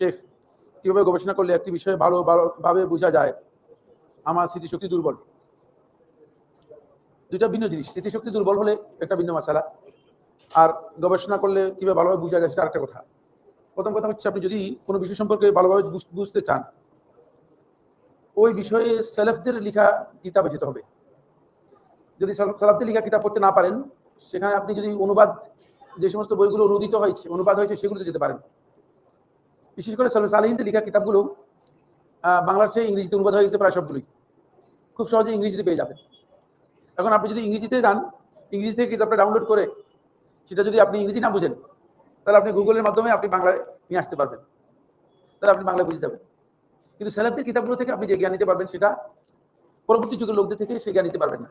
শেখ কিভাবে গবেষণা করলে একটি বিষয়ে ভালোভাবে বোঝা যায়। আমার স্মৃতিশক্তি দুর্বল। দুইটা ভিন্ন জিনিস। স্মৃতিশক্তি দুর্বল হলে একটা ভিন্ন মাসালা, আর গবেষণা করলে কিভাবে ভালোভাবে বোঝা যায় সেটা আরেকটা কথা। প্রথম কথা হচ্ছে, আপনি যদি কোনো বিষয় সম্পর্কে ভালোভাবে বুঝতে চান, ওই বিষয়ে সেলেফদের লেখা কিতাবে যেতে হবে। যদি সালাফদের লেখা কিতাব পড়তে না পারেন, সেখানে আপনি যদি অনুবাদ, যে সমস্ত বইগুলো অনুবাদ হয়েছে সেগুলোতে যেতে পারেন। বিশেষ করে সালেহিনদের লেখা কিতাবগুলো বাংলার চেয়ে ইংরেজিতে অনুবাদ হয়ে গেছে প্রায় সবগুলোই। খুব সহজে ইংরেজিতে পেয়ে যাবেন। এখন আপনি যদি ইংরেজিতে যান, ইংরেজি থেকে কিতাবটা ডাউনলোড করে সেটা যদি আপনি ইংরেজি না বুঝেন, তাহলে আপনি গুগলের মাধ্যমে আপনি বাংলায় নিয়ে আসতে পারবেন, তাহলে আপনি বাংলায় বুঝে যাবেন। কিন্তু সেলেফদের কিতাবগুলো থেকে আপনি যে জ্ঞান নিতে পারবেন, সেটা পরবর্তী যুগের লোকদের থেকে সে জ্ঞান নিতে পারবেন না।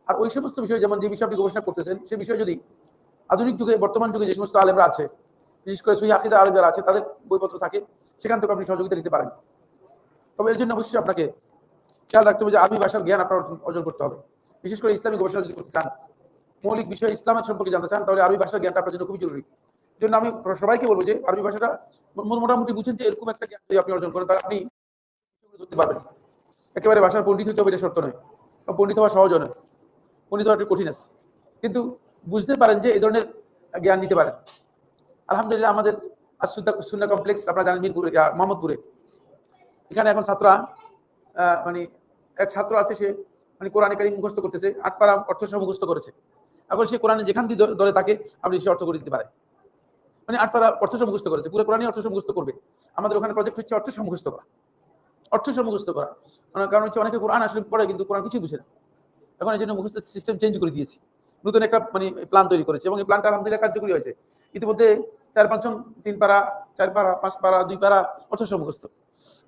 আর ওই সমস্ত বিষয়, যেমন যে বিষয়ে আপনি গবেষণা করতেছেন, সে বিষয়ে যদি আধুনিক যুগে, বর্তমান যুগে যে সমস্ত আলেমরা আছে, বিশেষ করে সহিহ আকীদার আলেম যারা আছে, তাদের বইপত্র থাকে, সেখান থেকে আপনি সহযোগিতা নিতে পারেন। তবে এর জন্য অবশ্যই আপনাকে খেয়াল রাখতে হবে যে আরবি ভাষার জ্ঞান আপনার অর্জন করতে হবে। বিশেষ করে ইসলামী গবেষণা যদি করতে চান, মৌলিক বিষয় ইসলামের সম্পর্কে জানতে চান, তাহলে আরবি ভাষার জ্ঞানটা আপনার জন্য খুবই জরুরি। এই জন্য আমি সবাইকে বলবো যে আরবি ভাষাটা মোটামুটি বুঝেন, যে এরকম একটা জ্ঞান যদি আপনি অর্জন করেন, তাহলে আপনি ধরতে পারবেন। একেবারে ভাষার পণ্ডিত হতে হবে এটা শর্ত নয়, পণ্ডিত হওয়া সহজ নয়, পণ্ডিত হওয়া একটু কঠিন আছে, কিন্তু বুঝতে পারেন যে এই ধরনের জ্ঞান নিতে পারেন। আলহামদুলিল্লাহ, আমাদের সুন্নাহ কমপ্লেক্স আপনারা জানেন, মিরপুরে, মোহাম্মদপুরে, এখানে এখন ছাত্ররা মানে এক ছাত্র আছে, সে মানে কোরআনে কারীম মুখস্থ করতেছে, 8 পারা অর্থ সহ মুখস্থ করেছে। এখন সে কোরআনে যেখান দিয়ে ধরে তাকে আপনি সে অর্থ করে দিতে পারে। মানে 8 পারা অর্থ সহ মুখস্থ করেছে, পুরো কোরআনই অর্থ সহ মুখস্থ করবে। আমাদের ওখানে প্রজেক্ট হচ্ছে অর্থ সহ মুখস্থ করা, অর্থ সহ মুখস্থ করা। কারণ হচ্ছে অনেকে কোরআন আসলে পড়ে, কিন্তু কোরআন কিছুই বুঝে না। এখন এই জন্য মুখস্থ সিস্টেম চেঞ্জ করে দিয়েছি, নতুন একটা মানে প্ল্যান তৈরি করেছে, এবং এই প্ল্যানটা আলহামদুলিল্লাহ কার্যকরী হয়েছে। ইতিমধ্যে 4-5 জন 3 পারা, 4 পারা, 5 পারা, 2 পারা অর্থ সহ মুখস্থ।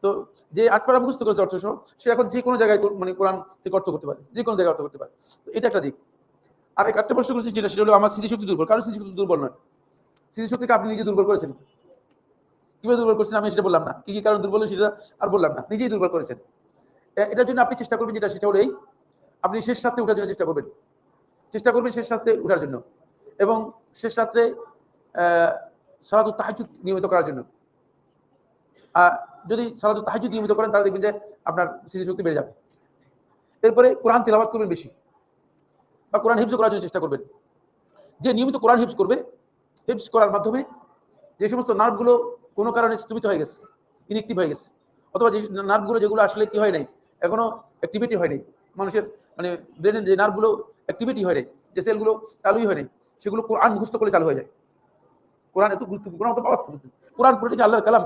তো যে 8 পারা মুখস্থ করেছে অর্থ সহ, সে এখন যে কোনো জায়গায় মানে কোরআন থেকে অর্থ করতে পারে, যে কোনো জায়গায় অর্থ করতে পারে। তো এটা একটা দিক। আর একটা প্রশ্ন করেছি, সেটা হলো আমার স্মৃতিশক্তি দুর্বল। কারণ স্মৃতিশক্তি দুর্বল নয়, স্মৃতিশক্তিকে আপনি নিজে দুর্বল করেছেন। কিভাবে দুর্বল করেছেন আমি সেটা বললাম না, কি কি কারণ দুর্বল সেটা আর বললাম না, নিজেই দুর্বল করেছেন। এটার জন্য আপনি চেষ্টা করবেন, সেটা হলো এই, আপনি শেষ রাতে উঠার জন্য চেষ্টা করবেন শেষ রাতে উঠার জন্য, এবং শেষ রাত্রে সালাতুত তাহাজ্জুদ নিয়মিত করার জন্য। যদি সালাতুত তাহাজ্জুদ নিয়মিত করেন, তাহলে দেখবেন যে আপনার স্মৃতিশক্তি বেড়ে যাবে। এরপরে কোরআন তিলাওয়াত করবেন বেশি, বা কোরআন হিফজ করার জন্য চেষ্টা করবেন। যে নিয়মিত কোরআন হিফজ করবে, হিফজ করার মাধ্যমে যে সমস্ত নার্ভগুলো কোনো কারণে স্তম্ভিত হয়ে গেছে, ইনএক্টিভ হয়ে গেছে, অথবা যে নার্ভগুলো যেগুলো আসলে কি হয় নাই, এখনো অ্যাক্টিভিটি হয় নাই, মানুষের মানে ব্রেনের যে নার্ভগুলো অ্যাক্টিভিটি হয় নাই, যে সেলগুলো চালুই হয় নাই, সেগুলো কোরআন মুখস্থ করলে চালু হয়ে যায়। কোরআন এত গুরুত্বপূর্ণ, কোরআন তো পাওয়ার, কোরআন পড়ে যে আল্লাহর কালাম,